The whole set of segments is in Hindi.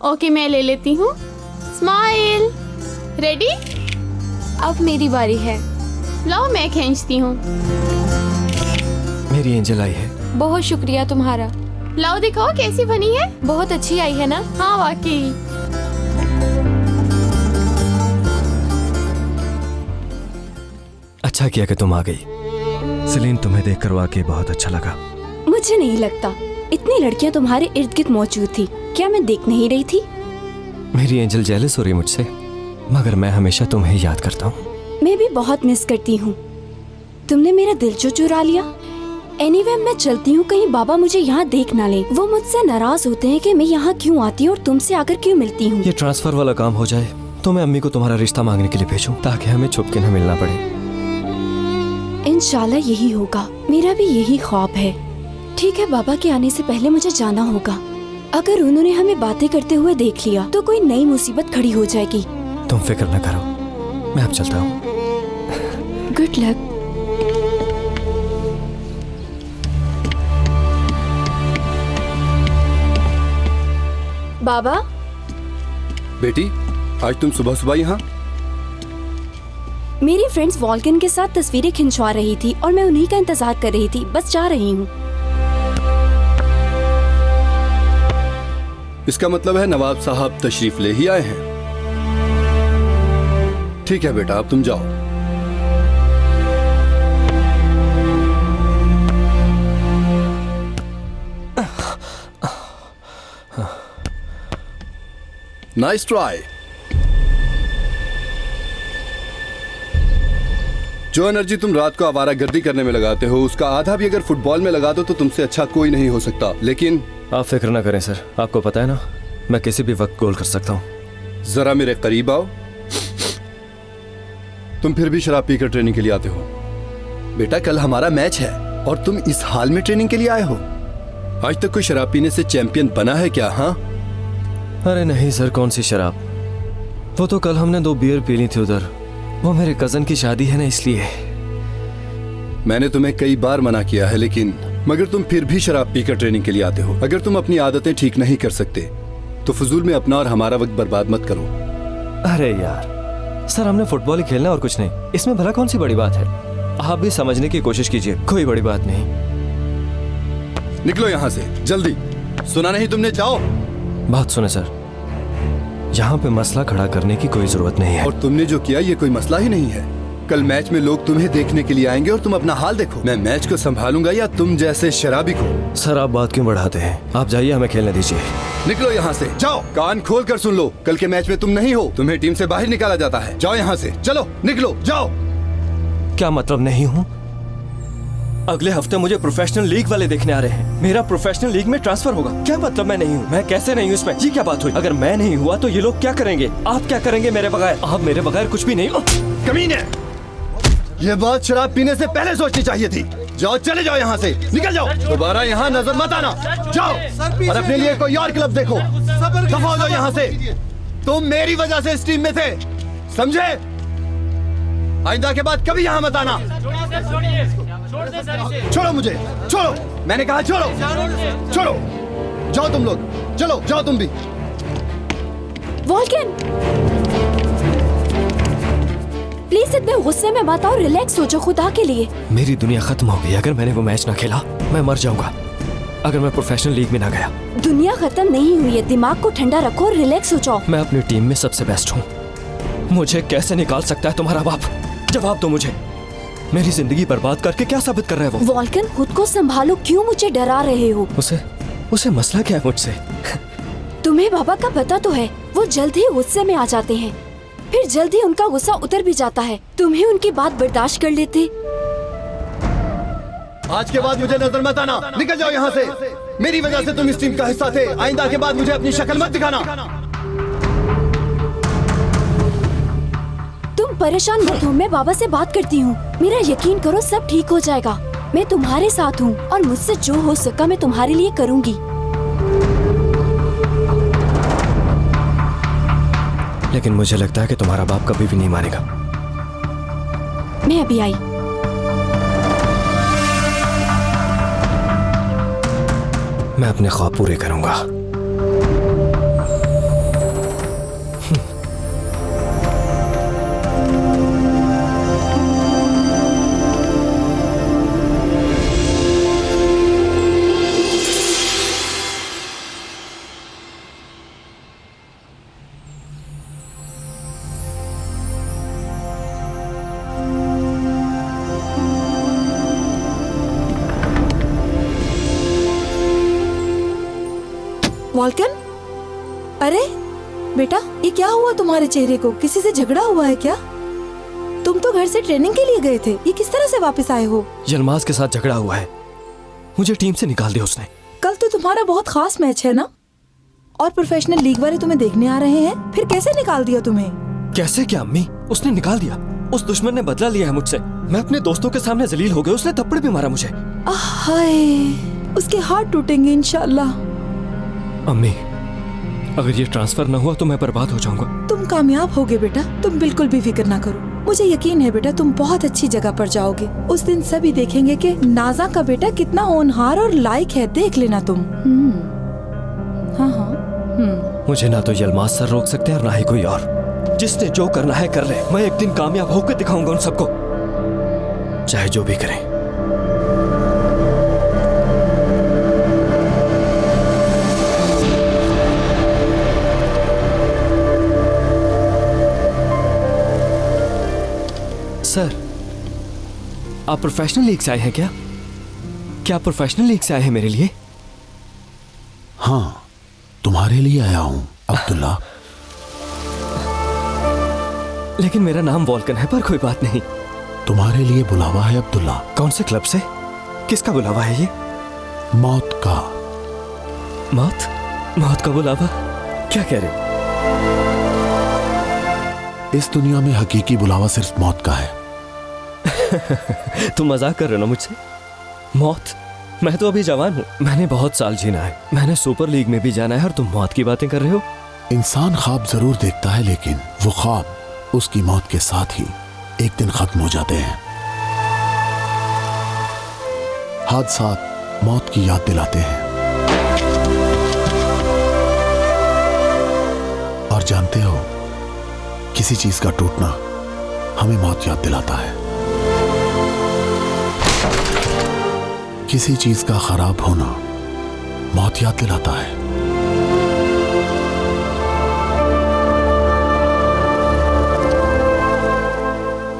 ओके, मैं ले लेती हूँ। स्माइल। रेडी? अब मेरी बारी है। लाओ मैं खींचती हूँ। मेरी एंजल आई है। बहुत शुक्रिया तुम्हारा। लाओ दिखाओ कैसी बनी है। बहुत अच्छी आई है ना? हाँ वाकई। अच्छा किया कि तुम आ गई। सेलिन, तुम्हें देखकर वाकई बहुत अच्छा लगा। मुझे नहीं लगता, इतनी लड़कियां तुम्हारे इर्द गिर्द मौजूद थी, क्या मैं देख नहीं रही थी? मेरी एंजल जेलस हो रही मुझसे, मगर मैं हमेशा तुम्हें याद करता हूँ। मैं भी बहुत मिस करती हूँ। तुमने मेरा दिल जो चुरा लिया। एनीवे, मैं चलती हूँ, कहीं बाबा मुझे यहाँ देख ना ले। वो मुझसे नाराज होते हैं कि मैं यहाँ क्यों आती हूँ और तुमसे आकर क्यों मिलती हूँ। ये ट्रांसफर वाला काम हो जाए तो मैं अम्मी को तुम्हारा रिश्ता मांगने के लिए भेजूं, ताकि हमें छुप के न मिलना पड़े। इंशाल्लाह यही होगा, मेरा भी यही ख्वाब है। ठीक है, बाबा के आने से पहले मुझे जाना होगा। अगर उन्होंने हमें बातें करते हुए देख लिया तो कोई नई मुसीबत खड़ी हो जाएगी। तुम फिक्र न करो, मैं अब चलता हूँ। Good luck. बाबा। बेटी, आज तुम सुबह सुबह यहाँ? मेरी फ्रेंड्स वॉल्किन के साथ तस्वीरें खिंचवा रही थी और मैं उन्हीं का इंतजार कर रही थी, बस जा रही हूँ। इसका मतलब है नवाब साहब तशरीफ ले ही आए हैं। ठीक है बेटा, अब तुम जाओ। Nice try. जो एनर्जी तुम रात को आवारागर्दी करने में लगाते हो, उसका आधा भी अगर फुटबॉल में लगा दो तो तुमसे अच्छा कोई नहीं हो सकता। लेकिन आप फिक्र ना करें सर, आपको पता है ना, मैं किसी भी वक्त गोल कर सकता हूँ। जरा मेरे करीब आओ। तुम फिर भी शराब पीकर ट्रेनिंग के लिए आते हो। बेटा, कल हमारा मैच है और तुम इस हाल में ट्रेनिंग के लिए आए हो। आज तक कोई शराब पीने से चैंपियन बना है क्या? हाँ? अरे नहीं सर, कौन सी शराब, वो तो कल हमने 2 बियर पी ली थी उधर। वो मेरे कजन की शादी है ना, इसलिए। मैंने तुम्हें कई बार मना किया है, लेकिन मगर तुम फिर भी शराब पीकर ट्रेनिंग के लिए आते हो। अगर तुम अपनी आदतें ठीक नहीं कर सकते तो फजूल में अपना और हमारा वक्त बर्बाद मत करो। अरे यार सर, हमने फुटबॉल ही खेलना और कुछ नहीं, इसमें भला कौन सी बड़ी बात है। आप भी समझने की कोशिश कीजिए, कोई बड़ी बात नहीं। निकलो यहाँ से जल्दी। सुना नहीं तुमने? जाओ। बात सुने सर, यहाँ पे मसला खड़ा करने की कोई जरूरत नहीं है। और तुमने जो किया ये कोई मसला ही नहीं है। कल मैच में लोग तुम्हें देखने के लिए आएंगे और तुम अपना हाल देखो। मैं मैच को संभालूंगा या तुम जैसे शराबी को? सर आप बात क्यों बढ़ाते हैं, आप जाइए, हमें खेलने दीजिए। निकलो यहाँ से, जाओ। कान खोल कर सुन लो, कल के मैच में तुम नहीं हो, तुम्हें टीम से बाहर निकाला जाता है। जाओ यहाँ से, चलो निकलो, जाओ। क्या मतलब नहीं हूँ? अगले हफ्ते मुझे प्रोफेशनल लीग वाले देखने आ रहे हैं। मेरा प्रोफेशनल लीग में ट्रांसफर होगा। क्या मतलब मैं नहीं हूँ? मैं कैसे नहीं हूँ इसमें? ये क्या बात हुई? अगर मैं नहीं हुआ तो ये लोग क्या करेंगे? आप क्या करेंगे मेरे बगैर? आप मेरे बगैर कुछ भी नहीं। कमीने, ये बात शराब पीने से पहले सोचनी चाहिए थी। जाओ, चले जाओ यहाँ से, निकल जाओ। दोबारा यहाँ नजर मत आना। जाओ और अपने लिए कोई और क्लब देखो। दफा हो जाओ यहाँ से। तुम मेरी वजह से इस टीम में थे, समझे? आइंदा के बाद कभी यहाँ मत आना। छोड़ो मुझे, छोड़ो, मैंने कहा छोड़ो, छोड़ो। जाओ तुम लोग, चलो जाओ तुम भी। वॉल्किन, प्लीज इतने गुस्से में मत आओ, रिलैक्स हो जाओ खुदा के लिए। मेरी दुनिया खत्म हो गई। अगर मैंने वो मैच ना खेला मैं मर जाऊंगा। अगर मैं प्रोफेशनल लीग में ना गया। दुनिया खत्म नहीं हुई है, दिमाग को ठंडा रखो और रिलैक्स हो जाओ। मैं अपनी टीम में सबसे बेस्ट हूँ। मुझे कैसे निकाल सकता है तुम्हारा बाप? जवाब दो मुझे। मेरी जिंदगी बर्बाद करके क्या साबित कर रहे हो? वॉल्किन, खुद को संभालो, क्यों मुझे डरा रहे हो? उसे मसला क्या है मुझसे? तुम्हें बाबा का पता तो है, वो जल्द ही गुस्से में आ जाते हैं, फिर जल्द ही उनका गुस्सा उतर भी जाता है। तुम्हें उनकी बात बर्दाश्त कर लेते। आज के बाद मुझे नजर मत आना, निकल जाओ यहाँ से। मेरी वजह से तुम इस टीम का हिस्सा थे। आइंदा के बाद मुझे अपनी शक्ल मत दिखाना। तुम परेशान मत हो, मैं बाबा से बात करती हूँ। मेरा यकीन करो, सब ठीक हो जाएगा। मैं तुम्हारे साथ हूँ और मुझसे जो हो सका मैं तुम्हारे लिए करूँगी। लेकिन मुझे लगता है कि तुम्हारा बाप कभी भी नहीं मानेगा। मैं अभी आई। मैं अपने ख्वाब पूरे करूंगा। वॉल्कन, अरे बेटा, ये क्या हुआ तुम्हारे चेहरे को? किसी से झगड़ा हुआ है क्या? तुम तो घर से ट्रेनिंग के लिए गए थे, ये किस तरह से वापस आए हो? यलमाज के साथ झगड़ा हुआ है, मुझे टीम से निकाल दिया उसने। कल तो तुम्हारा बहुत खास मैच है ना, और प्रोफेशनल लीग वाले तुम्हें देखने आ रहे हैं, फिर कैसे निकाल दिया तुम्हें? कैसे क्या अम्मी, उसने निकाल दिया। उस दुश्मन ने बदला लिया है मुझसे। मैं अपने दोस्तों के सामने जलील हो गया, उसने थप्पड़ भी मारा मुझे। हाय, उसके हाथ टूटेंगे इंशाल्लाह। अम्मी, अगर ये ट्रांसफर न हुआ तो मैं बर्बाद हो जाऊंगा। तुम कामयाब होगे बेटा, तुम बिल्कुल भी फिक्र ना करो। मुझे यकीन है बेटा, तुम बहुत अच्छी जगह पर जाओगे। उस दिन सभी देखेंगे कि नाजा का बेटा कितना होनहार और लायक है। देख लेना तुम। हाँ हाँ। मुझे ना तो यलमाज सर रोक सकते हैं और ना ही कोई और। जिसने जो करना है कर ले। मैं एक दिन कामयाब होकर दिखाऊंगा उन सबको, चाहे जो भी करें। सर, आप प्रोफेशनल लीग से आए हैं क्या? क्या आप प्रोफेशनल लीग से आए हैं मेरे लिए? हाँ, तुम्हारे लिए आया हूं अब्दुल्ला। लेकिन मेरा नाम वॉल्कन है, पर कोई बात नहीं। तुम्हारे लिए बुलावा है अब्दुल्ला। कौन से क्लब से? किसका बुलावा है ये? मौत का। मौत? मौत का बुलावा? क्या कह रहे हो? इस दुनिया में हकीकी बुलावा सिर्फ मौत का है। तुम मजाक कर रहे हो ना मुझसे? मौत? मैं तो अभी जवान हूँ, मैंने बहुत साल जीना है, मैंने सुपर लीग में भी जाना है, और तुम मौत की बातें कर रहे हो? इंसान ख्वाब जरूर देखता है, लेकिन वो ख्वाब उसकी मौत के साथ ही एक दिन खत्म हो जाते हैं। हादसात मौत की याद दिलाते हैं, और जानते हो, किसी चीज का टूटना हमें मौत याद दिलाता है। किसी चीज का खराब होना मौत याद दिलाता है।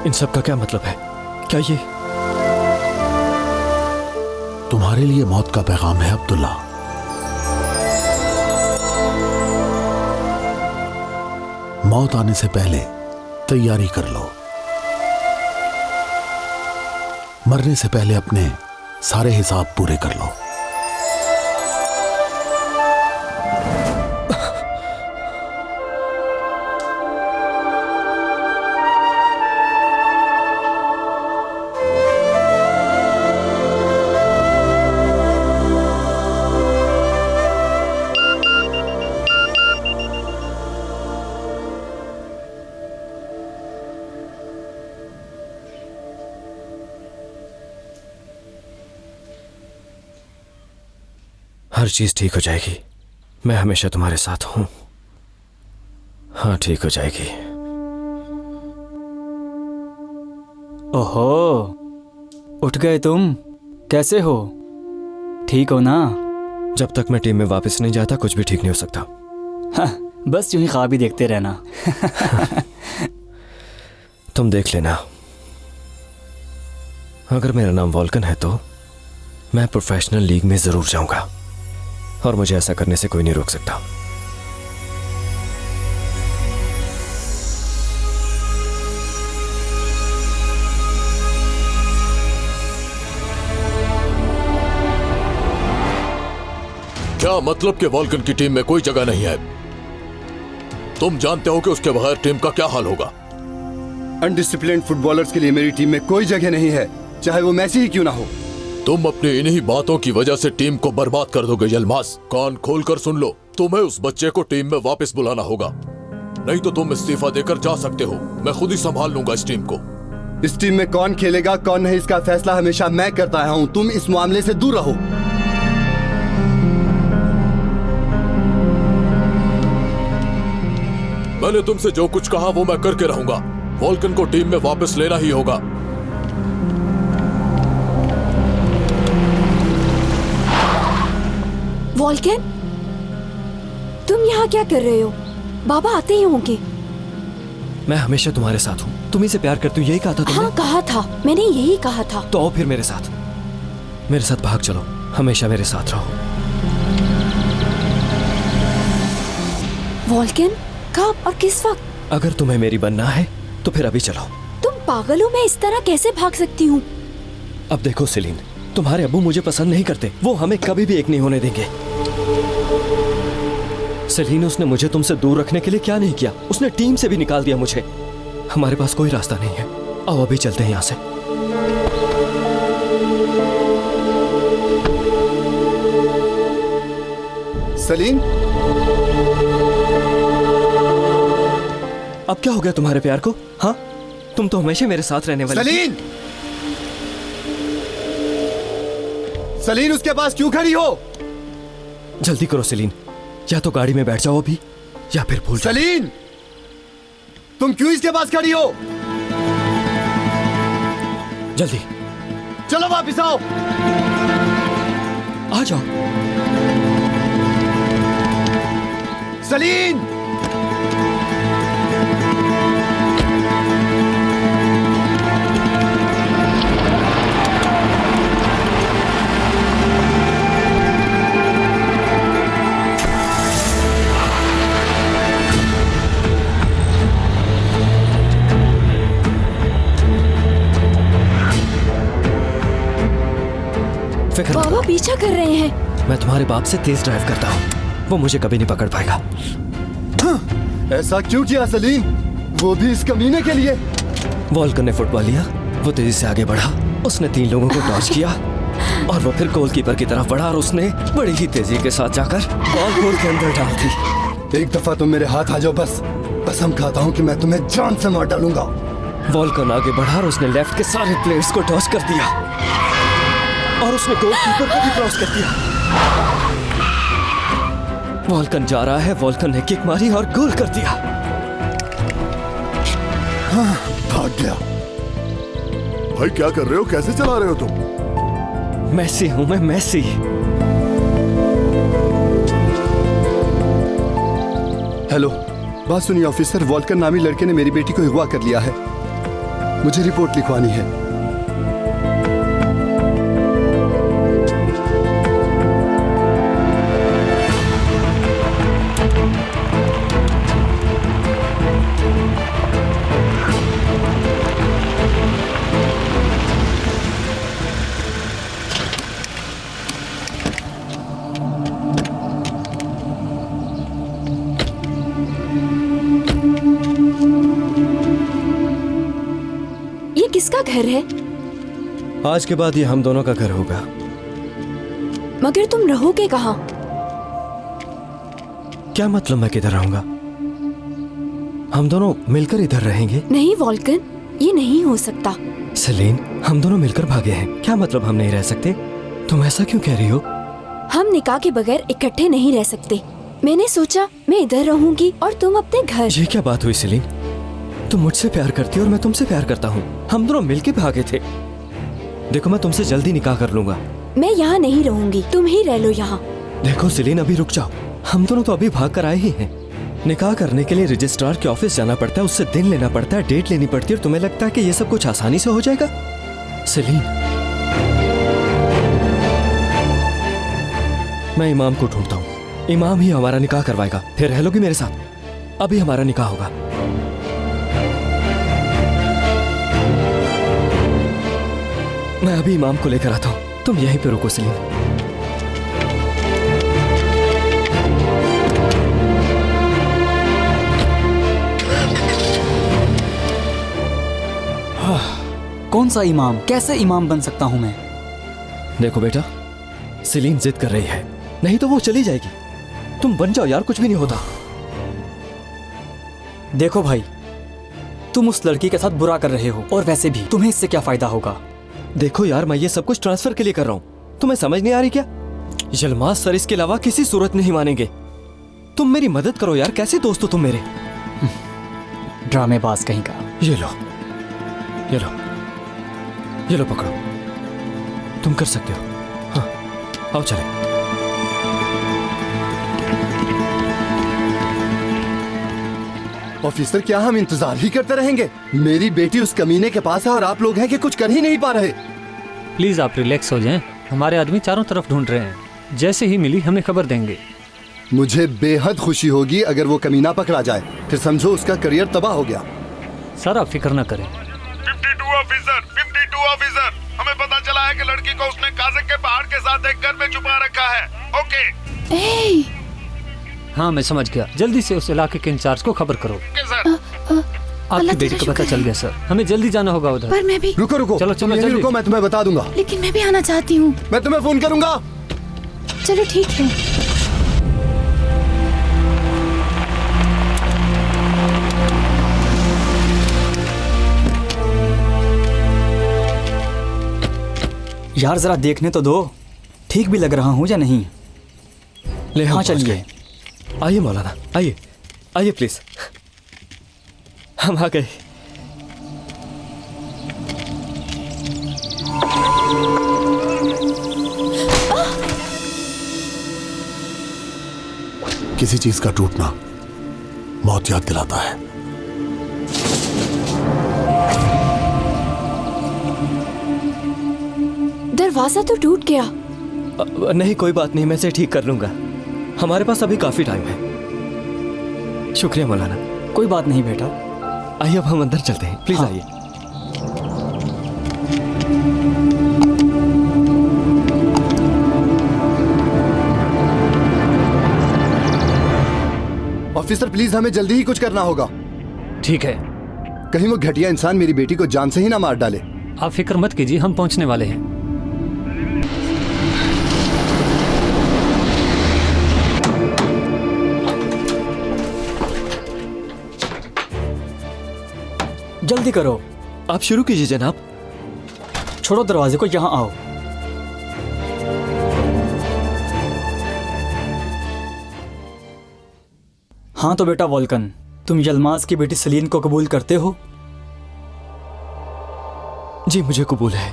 इन सब का क्या मतलब है? क्या ये तुम्हारे लिए मौत का पैगाम है अब्दुल्ला। मौत आने से पहले तैयारी कर लो। मरने से पहले अपने सारे हिसाब पूरे कर लो। हर चीज ठीक हो जाएगी, मैं हमेशा तुम्हारे साथ हूं। हाँ, ठीक हो जाएगी। ओहो, उठ गए तुम? कैसे हो? ठीक हो ना? जब तक मैं टीम में वापस नहीं जाता कुछ भी ठीक नहीं हो सकता। हाँ, बस यूं ही ख्वाब ही देखते रहना। तुम देख लेना, अगर मेरा नाम वॉल्कन है तो मैं प्रोफेशनल लीग में जरूर जाऊंगा, और मुझे ऐसा करने से कोई नहीं रोक सकता। क्या मतलब कि वॉल्कन की टीम में कोई जगह नहीं है? तुम जानते हो कि उसके बगैर टीम का क्या हाल होगा? अनडिसिप्लिन्ड फुटबॉलर्स के लिए मेरी टीम में कोई जगह नहीं है, चाहे वो मैसी ही क्यों ना हो। तुम अपनी इन्हीं बातों की वजह से टीम को बर्बाद कर दोगे यलमाज। कान खोलकर सुन लो, तुम्हें उस बच्चे को टीम में वापस बुलाना होगा, नहीं तो तुम इस्तीफा देकर जा सकते हो। मैं खुद ही संभाल लूंगा इस टीम को। इस टीम में कौन खेलेगा कौन नहीं, इसका फैसला हमेशा मैं करता आया हूं। तुम इस मामले से दूर रहो। मैंने तुमसे जो कुछ कहा वो मैं करके रहूंगा। वॉल्कन को टीम में वापस लेना ही होगा। वॉल्कन, तुम यहाँ क्या कर रहे हो? बाबा आते ही होंगे। मैं हमेशा तुम्हारे साथ हूँ, तुम्ही से प्यार करती हूँ, यही कहा था तुमने? हाँ, कहा था, मैंने यही कहा था। तो आओ फिर मेरे साथ भाग चलो, हमेशा मेरे साथ रहो। वॉल्कन, कब और किस वक्त? अगर तुम्हें मेरी बनना है तो फिर अभी चलो। तुम पागल हो, मैं इस तरह कैसे भाग सकती हूँ? अब देखो सेलिन, तुम्हारे अब्बू मुझे पसंद नहीं करते, वो हमें कभी भी एक नहीं होने देंगे। सेलिन, उसने मुझे तुमसे दूर रखने के लिए क्या नहीं किया, उसने टीम से भी निकाल दिया मुझे। हमारे पास कोई रास्ता नहीं है, आओ अभी चलते हैं यहाँ से। सलीम, अब क्या हो गया तुम्हारे प्यार को? हाँ, तुम तो हमेशा मेरे साथ रहने वाली। सलीम, सलीम उसके पास क्यों खड़ी हो? जल्दी करो सेलिन, या तो गाड़ी में बैठ जाओ अभी या फिर भूल जाओ। सलीम, तुम क्यों इसके पास खड़ी हो? जल्दी चलो वापिस आओ। आ जाओ। सलीम, फिक्र मत बाबा पीछा कर रहे हैं। करो, मैं तुम्हारे बाप से तेज ड्राइव करता हूँ, वो मुझे कभी नहीं पकड़ पाएगा। ऐसा क्यों किया सलीम? वो भी इस कमीने के लिए? वॉल्कन ने फुटबॉल लिया, वो तेजी से आगे बढ़ा, उसने 3 लोगों को डॉज किया और वो फिर गोलकीपर की तरफ बढ़ा और उसने बड़ी ही तेजी के साथ जाकर बॉल गोल के अंदर डाल दी। एक दफा तुम मेरे हाथ आ जाओ बस, कसम खाता हूँ कि मैं तुम्हें जान से मार डालूंगा। वॉल्कन आगे बढ़ा और उसने लेफ्ट के सारे प्लेयर्स को डॉज कर दिया और उसने गोलकीपर को भी क्रॉस कर दिया। वॉल्कन जा रहा है, वॉल्कन ने किक मारी और गोल कर दिया। हाँ, भाग गया। भाई क्या कर रहे हो, कैसे चला रहे हो तुम? मैसी हूं मैं, मैसी। हेलो, बात सुनिए ऑफिसर, वॉल्कन नामी लड़के ने मेरी बेटी को अगवा कर लिया है, मुझे रिपोर्ट लिखवानी है। किसका घर है? आज के बाद ये हम दोनों का घर होगा। मगर तुम रहोगे कहाँ? क्या मतलब मैं किधर रहूंगा? हम दोनों मिलकर इधर रहेंगे। नहीं वॉल्कन, ये नहीं हो सकता। सेलिन, हम दोनों मिलकर भागे हैं, क्या मतलब हम नहीं रह सकते? तुम ऐसा क्यों कह रही हो? हम निकाह के बगैर इकट्ठे नहीं रह सकते। मैंने सोचा मैं इधर रहूंगी और तुम अपने घर। ये क्या बात हुई सेलिन? तुम मुझसे प्यार करती हो और मैं तुमसे प्यार करता हूँ, हम दोनों मिलके भागे थे। देखो मैं तुमसे जल्दी निकाह कर लूंगा। मैं यहाँ नहीं रहूंगी, तुम ही रह लो यहाँ। देखो सेलिन, अभी रुक जाओ, हम दोनों तो अभी भाग कर आए ही हैं। निकाह करने के लिए रजिस्ट्रार के ऑफिस जाना पड़ता है, उससे दिन लेना पड़ता है, डेट लेनी पड़ती है, और तुम्हें लगता है कि ये सब कुछ आसानी से हो जाएगा? सेलिन, मैं इमाम को ढूंढता हूँ, इमाम ही हमारा निकाह करवाएगा, फिर रह लोगी मेरे साथ। अभी हमारा निकाह होगा। मैं अभी इमाम को लेकर आता हूँ, तुम यहीं पे रुको सेलिन। कौन सा इमाम? कैसे इमाम बन सकता हूँ मैं? देखो बेटा, सेलिन जिद कर रही है, नहीं तो वो चली जाएगी। तुम बन जाओ यार, कुछ भी नहीं होता। देखो भाई, तुम उस लड़की के साथ बुरा कर रहे हो, और वैसे भी तुम्हें इससे क्या फायदा होगा? देखो यार, मैं ये सब कुछ ट्रांसफर के लिए कर रहा हूँ, तुम्हें समझ नहीं आ रही क्या? यलमाज सर इसके अलावा किसी सूरत नहीं मानेंगे। तुम मेरी मदद करो यार, कैसे दोस्त हो तुम मेरे? ड्रामेबाज कहीं का। ये लो, ये लो, ये लो पकड़ो, तुम कर सकते हो। हाँ, आओ चले। ऑफिसर, क्या हम इंतजार ही करते रहेंगे? मेरी बेटी उस कमीने के पास है और आप लोग हैं कि कुछ कर ही नहीं पा रहे। प्लीज आप रिलैक्स हो जाएं, हमारे आदमी चारों तरफ ढूंढ रहे हैं, जैसे ही मिली हमें खबर देंगे। मुझे बेहद खुशी होगी अगर वो कमीना पकड़ा जाए, फिर समझो उसका करियर तबाह हो गया। सर आप फिक्र न करें। 52 ऑफिसर, हमें पता चला है कि लड़की को उसने काज़क के पहाड़ के साथ एक घर में छुपा रखा है। ओके। हाँ मैं समझ गया, जल्दी से उस इलाके के इंचार्ज को खबर करो। Okay sir. आपकी बेटी को पता चल गया सर, हमें जल्दी जाना होगा उधर। पर मैं भी। रुको रुको, चलो, तुम चलो, यहीं जल्दी। रुको, मैं तुम्हें बता दूंगा। लेकिन मैं भी आना चाहती हूँ। मैं तुम्हें फोन करूंगा। चलो ठीक है। यार जरा देखने तो दो, ठीक भी लग रहा हूँ या नहीं। ले हम हाँ पहुंच चलिए। गए। आइए मौलाना, आइए आइए प्लीज। हम आ गए। किसी चीज का टूटना मौत याद दिलाता है। दरवाजा तो टूट गया। नहीं कोई बात नहीं, मैं इसे ठीक कर लूंगा। हमारे पास अभी काफी टाइम है। शुक्रिया मौलाना। कोई बात नहीं बेटा। आइए अब हम अंदर चलते हैं, प्लीज हाँ। आइए। ऑफिसर प्लीज, हमें जल्दी ही कुछ करना होगा। ठीक है, कहीं वो घटिया इंसान मेरी बेटी को जान से ही ना मार डाले। आप फिक्र मत कीजिए, हम पहुंचने वाले हैं। जल्दी करो। आप शुरू कीजिए जनाब। छोड़ो दरवाजे को, यहाँ आओ। हाँ तो बेटा वोल्कन, तुम यलमाज की बेटी सलीन को कबूल करते हो? जी मुझे कबूल है।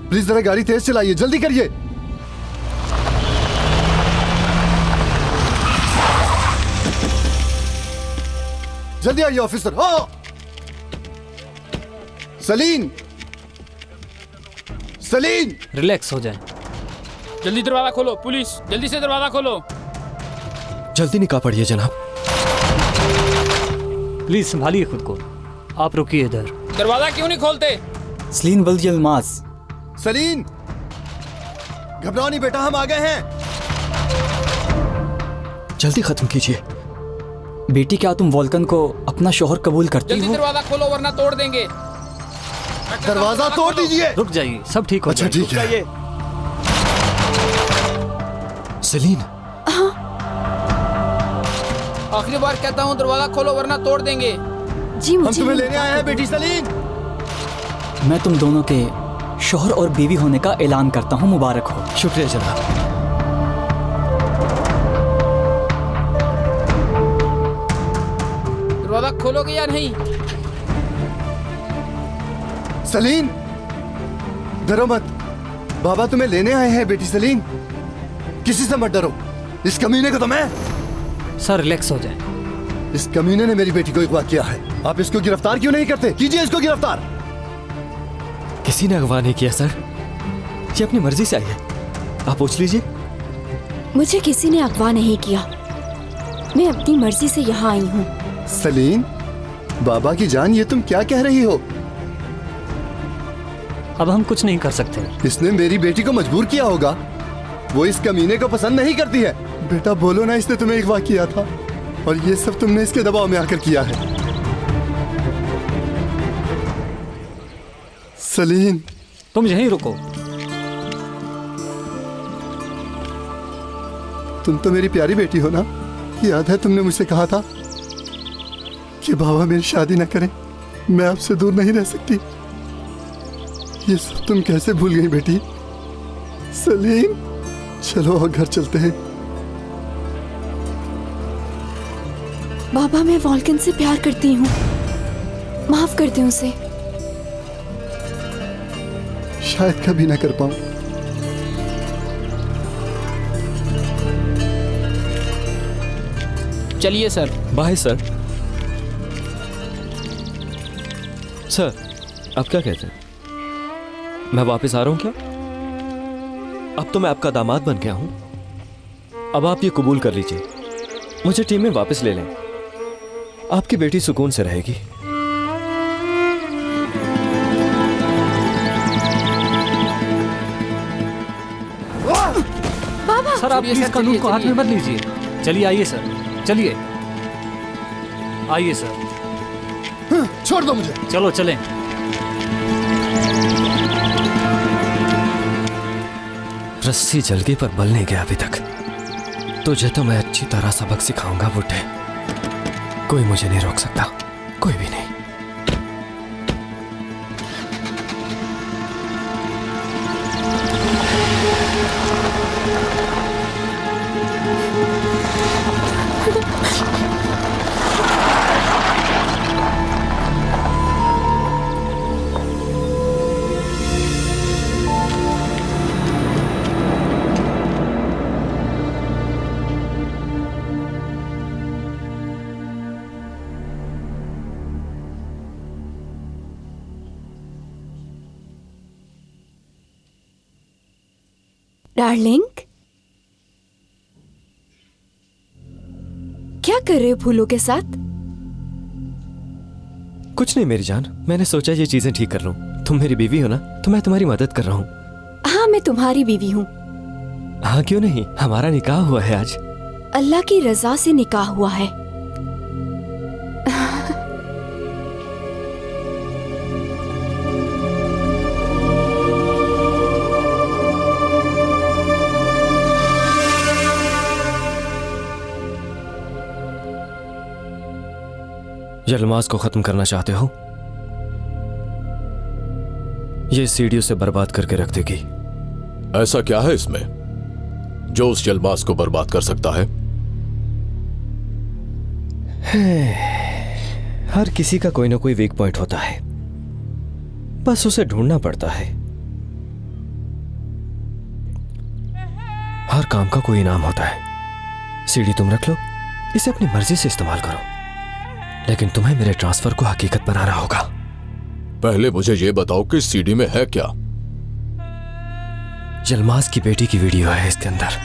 प्लीज जरा गाड़ी तेज चलाइए, जल्दी करिए। जल्दी आइए ऑफिसर। ओ सलीन, सलीन। रिलैक्स हो जाए। जल्दी दरवाजा खोलो, पुलिस जल्दी से दरवाजा खोलो। जल्दी निकाह पड़िए जनाब। प्लीज संभालिए खुद को। आप रुकिए इधर। दरवाजा क्यों नहीं खोलते? सलीन वल्द यलमाज। सलीन, घबराओ नहीं बेटा, हम आ गए हैं। जल्दी खत्म कीजिए। बेटी क्या तुम वोल्कन को अपना शोहर कबूल करती जल्दी हो? दरवाजा खोलो वरना तोड़ देंगे। दरवाजा तोड़ दीजिए। रुक जाइए, सब ठीक हो अच्छा जाएगा। ठीक है। सलीन, आखिरी बार कहता हूँ दरवाजा खोलो वरना तोड़ देंगे। जी हम मुझे तुम्हें लेने आए हैं बेटी सलीन। मैं तुम दोनों के शोहर और बीवी होने का ऐलान करता हूँ, मुबारक हो। शुक्रिया जनाब। दरवाजा खोलोगे या नहीं? सलीन, डरो मत, बाबा तुम्हें लेने आए हैं बेटी सलीन। किसी से मत डरो, इस कमीने को तो मैं। सर रिलैक्स हो जाए। इस कमीने ने मेरी बेटी को अगवा किया है। आप इसको गिरफ्तार क्यों नहीं करते? कीजिए इसको गिरफ्तार। किसी ने अगवा नहीं किया सर, ये अपनी मर्जी से आई है। आप पूछ लीजिए। मुझे किसी ने अगवा नहीं किया, मैं अपनी मर्जी से यहाँ आई हूँ। सलीन, बाबा की जान, ये तुम क्या कह रही हो? अब हम कुछ नहीं कर सकते। इसने मेरी बेटी को मजबूर किया होगा। वो इस कमीने को पसंद नहीं करती है। बेटा बोलो ना, इसने तुम्हें अगवा किया था और ये सब तुमने इसके दबाव में आकर किया है। सलीन, तुम यहीं रुको। तुम तो मेरी प्यारी बेटी हो ना। याद है तुमने मुझसे कहा था कि बाबा मेरी शादी ना करें, मैं आपसे दूर नहीं रह सकती। ये सब तुम कैसे भूल गई बेटी? सलीन, चलो और घर चलते हैं। बाबा मैं वोल्कन से प्यार करती हूँ, माफ कर दे उसे। शायद कभी ना कर पाऊं। चलिए सर। Bye sir. सर, आप क्या कहते हैं? मैं वापस आ रहा हूँ क्या? अब तो मैं आपका दामाद बन गया हूं। अब आप ये कबूल कर लीजिए, मुझे टीम में वापस ले लें। आपकी बेटी सुकून से रहेगी। सर आप प्लीज कानून को हाथ में मत लीजिए। चलिए आइए सर, चलिए आइए सर। छोड़ दो मुझे। चलो चलें। रस्सी जल गई पर बल नहीं गया अभी तक। तुझे तो मैं अच्छी तरह सबक सिखाऊंगा बुड्ढे। कोई मुझे नहीं रोक सकता, कोई भी नहीं। डार्लिंग, क्या कर रहे हो फूलों के साथ? कुछ नहीं मेरी जान, मैंने सोचा ये चीजें ठीक कर लूं। तुम मेरी बीवी हो ना, तो मैं तुम्हारी मदद कर रहा हूं। हाँ, मैं तुम्हारी बीवी हूँ। हाँ क्यों नहीं, हमारा निकाह हुआ है आज। अल्लाह की रजा से निकाह हुआ है। यलमाज को खत्म करना चाहते हो? ये सीढ़ियों से बर्बाद करके रख देगी। ऐसा क्या है इसमें जो उस जलमास को बर्बाद कर सकता है? हर किसी का कोई ना कोई वीक पॉइंट होता है, बस उसे ढूंढना पड़ता है। हर काम का कोई इनाम होता है। सीढ़ी तुम रख लो, इसे अपनी मर्जी से इस्तेमाल करो, लेकिन तुम्हें मेरे ट्रांसफर को हकीकत बनाना होगा। पहले मुझे यह बताओ कि सीडी में है क्या? यलमाज की बेटी की वीडियो है इसके अंदर।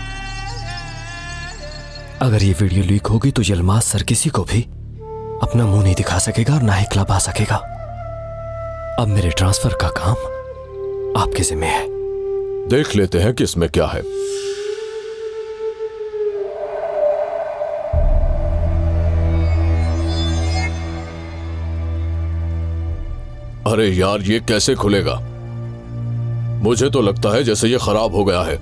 अगर ये वीडियो लीक होगी तो यलमाज सर किसी को भी अपना मुंह नहीं दिखा सकेगा और ना ही क्लब आ सकेगा। अब मेरे ट्रांसफर का काम आपके जिम्मे है। देख लेते हैं कि इसमें क्या है। अरे यार, ये कैसे खुलेगा? मुझे तो लगता है जैसे ये खराब हो गया है।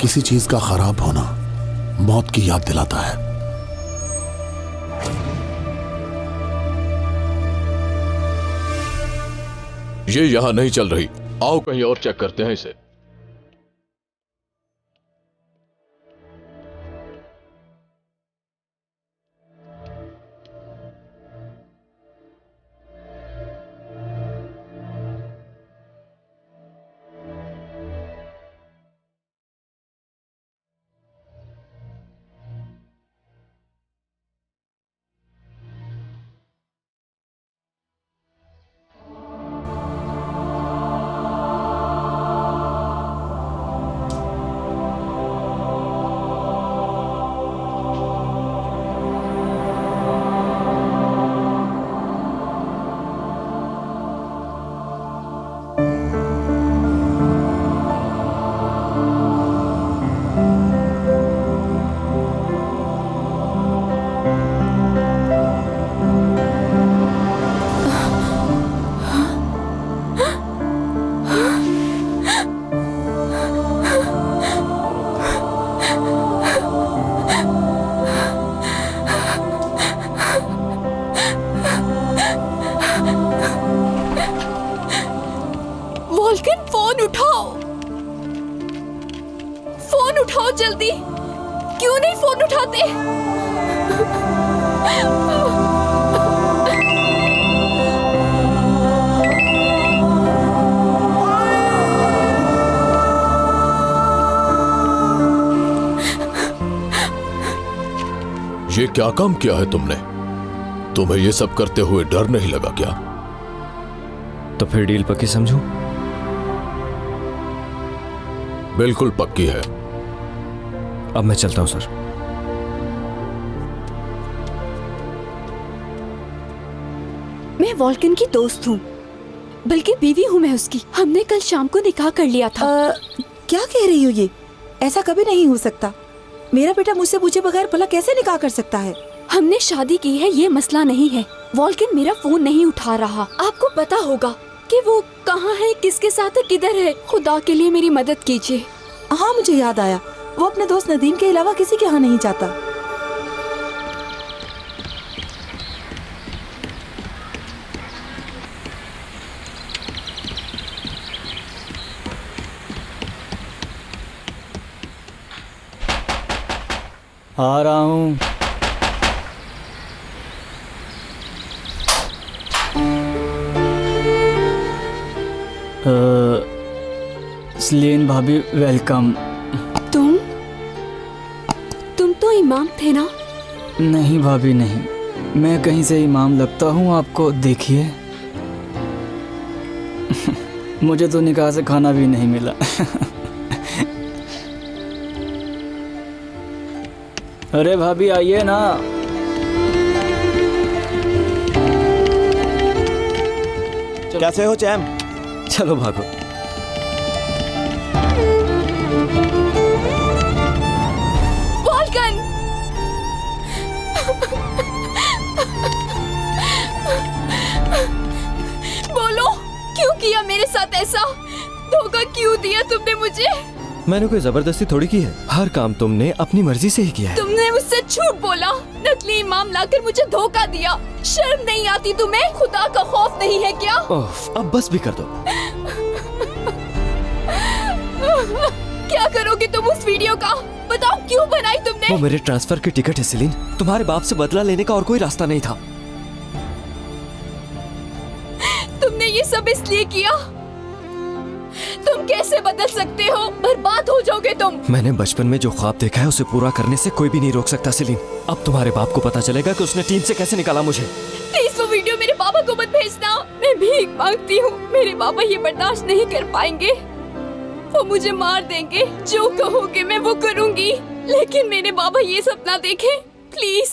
किसी चीज का खराब होना मौत की याद दिलाता है। ये यहां नहीं चल रही। आओ कहीं और चेक करते हैं इसे। वोल्कन, फोन उठाओ, फोन उठाओ जल्दी। क्यों नहीं फोन उठाते? ये क्या काम किया है तुमने? तुम्हें ये सब करते हुए डर नहीं लगा क्या? तो फिर डील पक्की समझूं? बिल्कुल पक्की है। अब मैं चलता हूं सर। मैं वॉल्कन की दोस्त हूँ, बल्कि बीवी हूँ मैं उसकी। हमने कल शाम को निकाह कर लिया था। क्या कह रही हो ये? ऐसा कभी नहीं हो सकता। मेरा बेटा मुझसे पूछे बगैर भला कैसे निकाह कर सकता है? हमने शादी की है, ये मसला नहीं है। वॉल्कन मेरा फोन नहीं उठा रहा। आपको पता होगा कि वो कहाँ है, किसके साथ है, किधर है। खुदा के लिए मेरी मदद कीजिए। हाँ, मुझे याद आया, वो अपने दोस्त नदीम के अलावा किसी के यहाँ नहीं जाता। आ रहा हूँ। सलीन भाभी वेलकम। तुम तो इमाम थे ना? नहीं भाभी नहीं, मैं कहीं से इमाम लगता हूँ आपको? देखिए मुझे तो निकाह से खाना भी नहीं मिला। अरे भाभी आइए ना। कैसे हो चैम? चलो भागो। वॉल्कन! बोलो, क्यों किया मेरे साथ ऐसा? धोखा क्यों दिया तुमने मुझे? मैंने कोई जबरदस्ती थोड़ी की है। हर काम तुमने अपनी मर्जी से ही किया है। तुमने मुझसे झूठ बोला, नकली इमाम लाकर मुझे धोखा दिया। शर्म नहीं आती तुम्हें? खुदा का खौफ नहीं है क्या? ओह, अब बस भी कर दो। क्या करोगे तुम उस वीडियो का? बताओ, क्यों बनाई तुमने? वो मेरे ट्रांसफर की टिकट है सेलिन। तुम्हारे बाप से बदला लेने का और कोई रास्ता नहीं था। तुमने ये सब इसलिए किया? तुम कैसे बदल सकते हो? बर्बाद हो जाओगे तुम। मैंने बचपन में जो ख्वाब देखा है उसे पूरा करने से कोई भी नहीं रोक सकता सेलिन। अब तुम्हारे बाप को पता चलेगा कि उसने टीम से कैसे निकाला मुझे। प्लीज वो वीडियो मेरे पापा को मत भेजना। मैं भीख मांगती हूँ, मेरे पापा ये बर्दाश्त नहीं कर पाएंगे। वो मुझे मार देंगे। जो कहोगे मैं वो करूँगी, लेकिन मेरे बाबा ये सब ना देखें, प्लीज।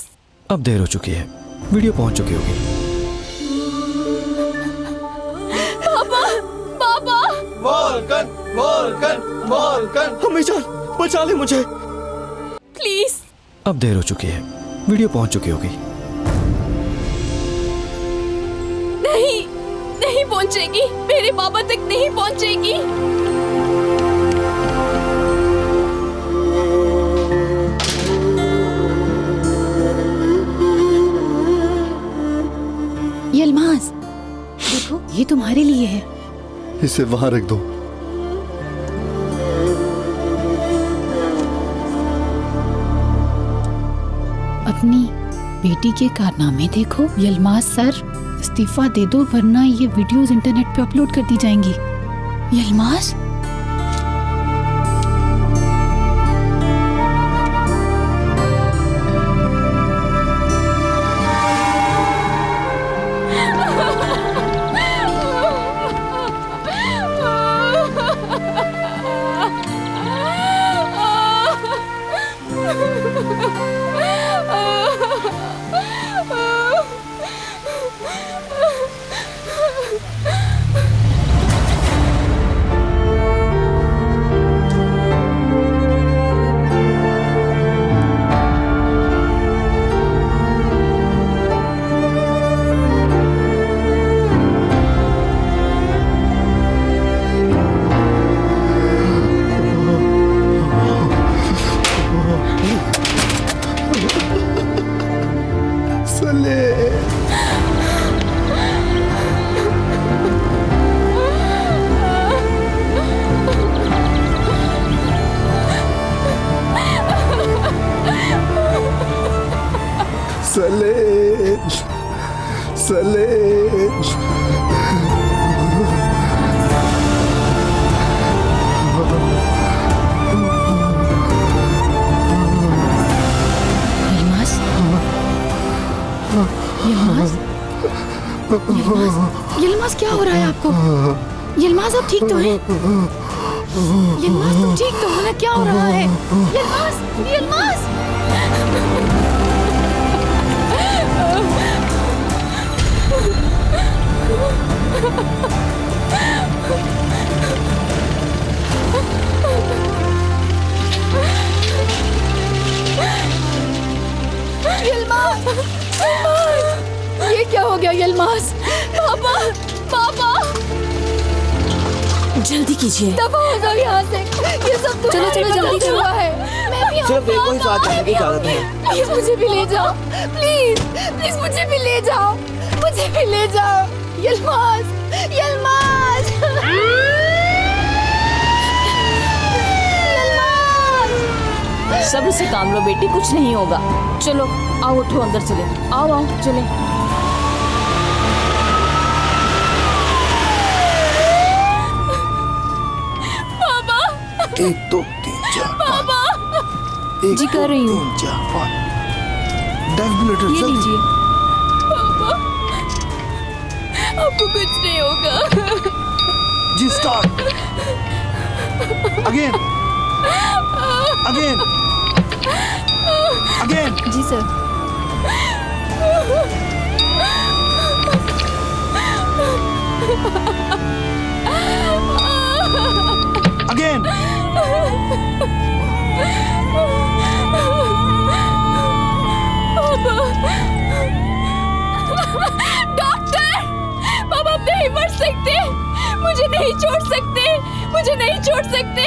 अब देर हो चुकी है, वीडियो पहुंच चुकी होगी। पापा, पापा! वॉल्कन, वॉल्कन, वॉल्कन! हमेशा बचा ले मुझे, प्लीज। अब देर हो चुकी है, वीडियो पहुंच चुकी होगी। नहीं, नहीं पहुंचेगी, मेरे बाबा तक नहीं पहुंचेगी। यलमाज, देखो ये तुम्हारे लिए है। इसे वहां रख दो। अपनी बेटी के कारनामे देखो। यलमाज सर, इस्तीफा दे दो वरना ये वीडियोस इंटरनेट पे अपलोड कर दी जाएंगी। यलमाज, यलमास क्या हो रहा है आपको? यलमास आप ठीक तो हैं? यलमास तुम ठीक तो हो ना? क्या हो रहा है? यलमास, यलमास! यलमास! यलमास! ये क्या हो गया यलमास? पापा! पापा! जल्दी कीजिए। दफा हो जाओ यहाँ से। ये सब चलो, चलो, जल्दी हुआ है। मैं भी सिर्फ एक ही साथ जाने की इजाजत है। प्लीज मुझे भी ले जाओ। प्लीज प्लीज मुझे भी ले जाओ। मुझे भी ले जाओ। यलमास! यलमास! यलमास! सब्र से काम लो बेटी, कुछ नहीं होगा। चलो आओ, उठो, अंदर चले। आओ आओ चले। पापा! 1 2 3 4 पापा! जी कर रही हूँ। 3 4 5 डेफिनेटली ये लीजिए। पापा! आपको कुछ नहीं होगा। जी स्टार्ट अगेन अगेन अगेन। जी सर। अगेन। डॉक्टर! पापा आप नहीं मर सकते। मुझे नहीं छोड़ सकते। मुझे नहीं छोड़ सकते।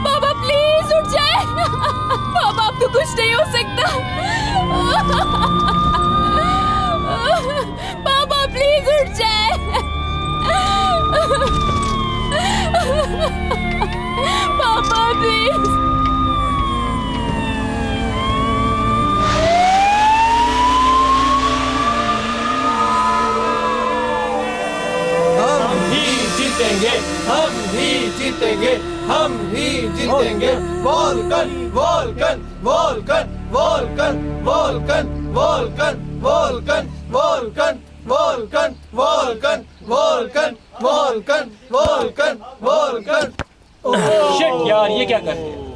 पापा प्लीज उठ जाए। पापा आपको कुछ नहीं हो सकता। पापा प्लीज उठ जाए। पापा प्लीज। हम ही जीतेंगे, हम ही जीतेंगे, हम ही जीतेंगे। Vulcan Vulcan Vulcan Vulcan Vulcan Vulcan Vulcan Vulcan Vulcan Vulcan Vulcan Vulcan Vulcan Vulcan. Shit यार, ये क्या कर रहे हैं?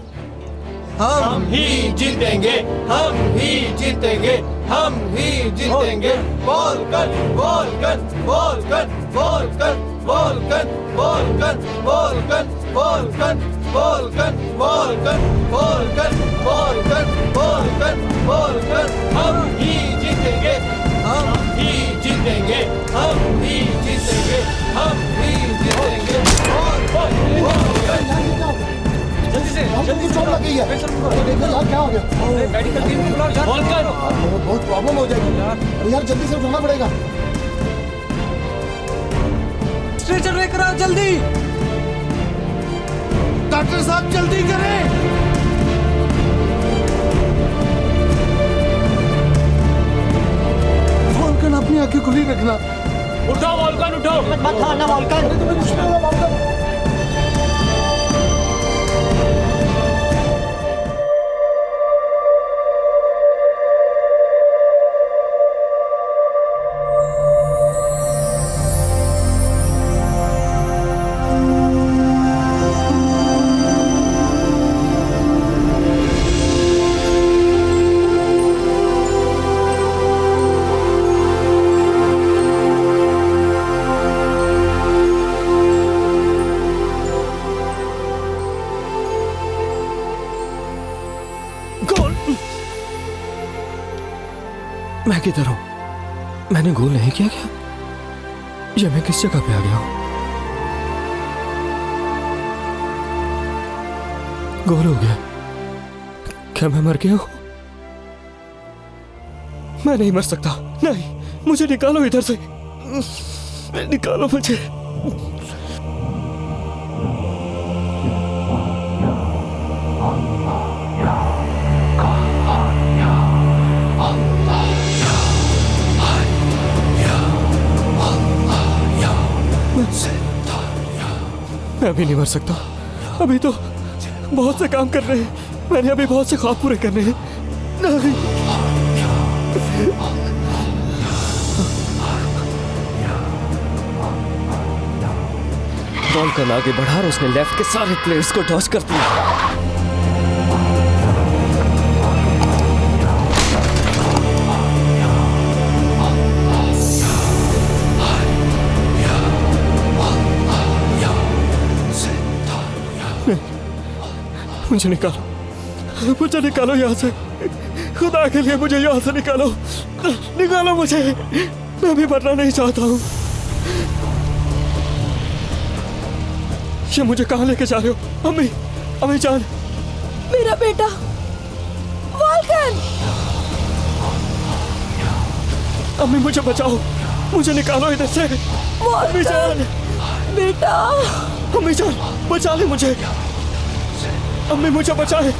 हम ही जीतेंगे, हम ही जीतेंगे, हम ही जीतेंगे। Vulcan Vulcan Vulcan Vulcan Vulcan Vulcan Vulcan Vulcan Vulcan Vulcan Vulcan Vulcan Vulcan Vulcan. हम ही जीतेंगे, हम ही जीतेंगे, हम ही जीतेंगे, हम ही जीतेंगे। जल्दी चोट लग गई है। देखो यार क्या हो गया। मेडिकल टीम को बुलाओ यार। बहुत प्रॉब्लम हो जाएगी। अरे यार जल्दी से उठाना पड़ेगा। स्ट्रेचर लेकर आओ जल्दी। डॉक्टर साहब जल्दी करें। वोल्कन अपनी आंखें खुली रखना। उठो वोल्कन, उठो। मत खाना वोल्कन। तुम्हें कुछ नहीं होगा वोल्कन। मैं किधर हूँ? मैंने गोल नहीं किया क्या? ये मैं किस जगह पे आ गया हूँ? गोल हो गया। क्या मैं मर गया हूँ? मैं नहीं मर सकता। नहीं, मुझे निकालो इधर से। निकालो मुझे। मैं अभी नहीं मर सकता। अभी तो बहुत से काम करने हैं। मैंने अभी बहुत से ख्वाब पूरे करने हैं। नहीं। बॉल का आगे बढ़ा और उसने लेफ्ट के सारे प्लेयर्स को डॉज कर दिया। मुझे निकालो यहाँ से, खुदा के लिए मुझे यहाँ से निकालो मुझे, मैं भी मरना नहीं चाहता हूँ। ये मुझे कहाँ लेके जा रहे हो? अम्मी जान, मेरा बेटा वॉल्कन। अम्मी मुझे बचाओ, मुझे निकालो इधर से। अम्मी जान, बेटा। अम्मी जान बचा ले मुझे, अम्मी मुझे बचाए।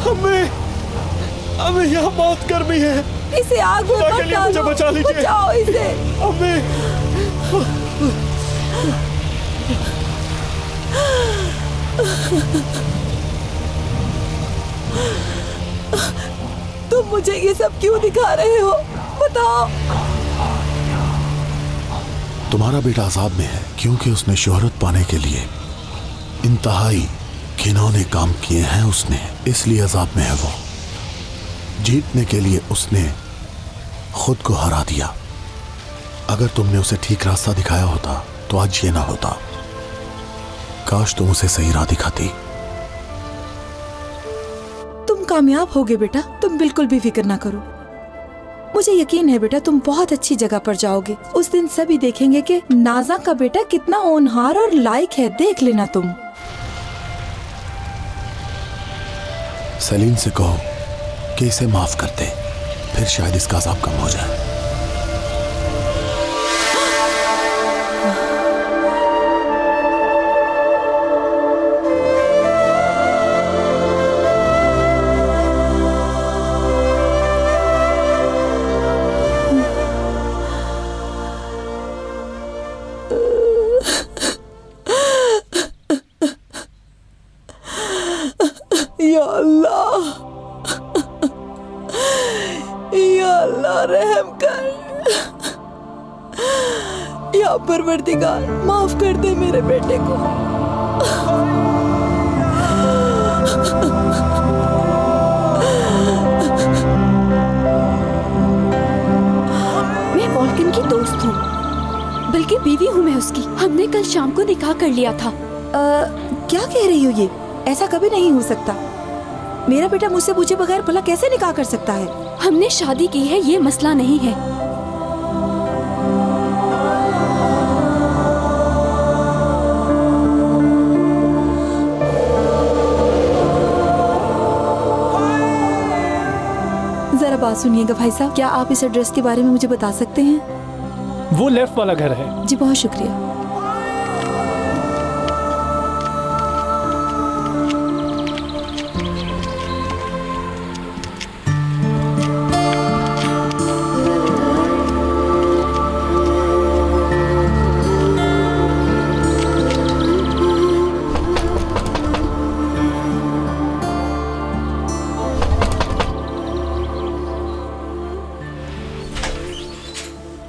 अम्मी यहाँ बहुत गर्मी है, इसे आग में मत डालो, मुझे बचा लीजिए, बचाओ इसे। अम्मी। तुम मुझे ये सब क्यों दिखा रहे हो, बताओ। तुम्हारा बेटा अजाब में है क्योंकि उसने शोहरत पाने के लिए इंतहाई घिनौने काम किए हैं उसने, इसलिए अजाब में है वो। जीतने के लिए उसने खुद को हरा दिया। अगर तुमने उसे ठीक रास्ता दिखाया होता तो आज ये ना होता। काश तुम उसे सही राह दिखाती। तुम कामयाब होगे बेटा, तुम बिल्कुल भी फिक्र ना करो। मुझे यकीन है बेटा तुम बहुत अच्छी जगह पर जाओगे। उस दिन सभी देखेंगे कि नाजा का बेटा कितना होनहार और लायक है, देख लेना तुम। सलीम से कहो कि इसे माफ कर दे, फिर शायद इसका अजाब कम हो जाए। या अल्लाह रहम कर, या परवरदिगार माफ कर दे मेरे बेटे को। मैं वॉल्कन की दोस्त हूँ, बल्कि बीवी हूँ मैं उसकी। हमने कल शाम को निकाह कर लिया था। क्या कह रही हो ये? ऐसा कभी नहीं हो सकता। मेरा बेटा मुझसे पूछे बगैर भला कैसे निकाह कर सकता है? हमने शादी की है, ये मसला नहीं है। जरा बात सुनिएगा भाई साहब, क्या आप इस एड्रेस के बारे में मुझे बता सकते हैं? वो लेफ्ट वाला घर है। जी बहुत शुक्रिया।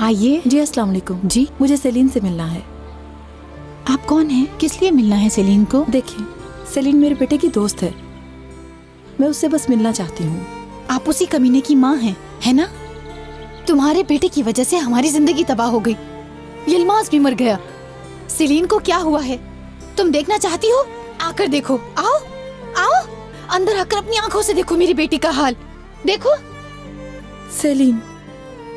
आइए। जी अस्सलाम वालेकुम। जी मुझे सेलीन से मिलना है। आप कौन हैं? किस लिए मिलना है सेलीन को? देखिए सेलीन मेरे बेटे की दोस्त है, मैं उससे बस मिलना चाहती हूँ। आप उसी कमीने की माँ हैं, है ना? तुम्हारे बेटे की वजह से हमारी जिंदगी तबाह हो गई। यलमाज भी मर गया। सेलीन को क्या हुआ है तुम देखना चाहती हो? आकर देखो। आओ आओ अंदर आकर अपनी आंखों से देखो मेरी बेटी का हाल। देखो सेलीन,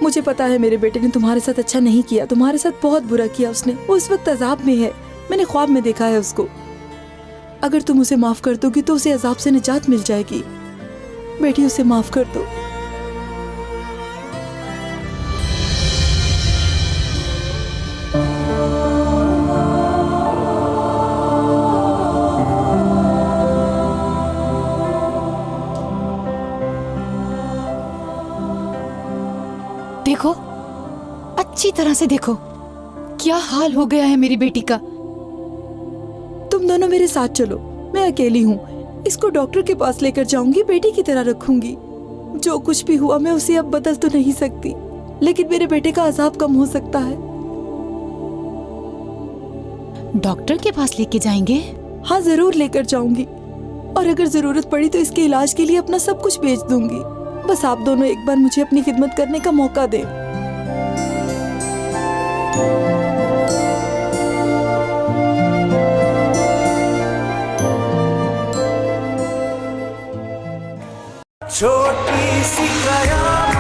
मुझे पता है मेरे बेटे ने तुम्हारे साथ अच्छा नहीं किया, तुम्हारे साथ बहुत बुरा किया उसने। वो इस वक्त अजाब में है, मैंने ख्वाब में देखा है उसको। अगर तुम उसे माफ कर दोगी तो उसे अजाब से निजात मिल जाएगी। बेटी उसे माफ कर दो। देखो अच्छी तरह से देखो क्या हाल हो गया है मेरी बेटी का। तुम दोनों मेरे साथ चलो, मैं अकेली हूँ। इसको डॉक्टर के पास लेकर जाऊंगी, बेटी की तरह रखूंगी। जो कुछ भी हुआ मैं उसे अब बदल तो नहीं सकती, लेकिन मेरे बेटे का अजाब कम हो सकता है। डॉक्टर के पास लेके जाएंगे? हाँ जरूर लेकर जाऊंगी, और अगर जरूरत पड़ी तो इसके इलाज के लिए अपना सब कुछ बेच दूंगी। बस आप दोनों एक बार मुझे अपनी खिदमत करने का मौका दें। छोटी सी कयामत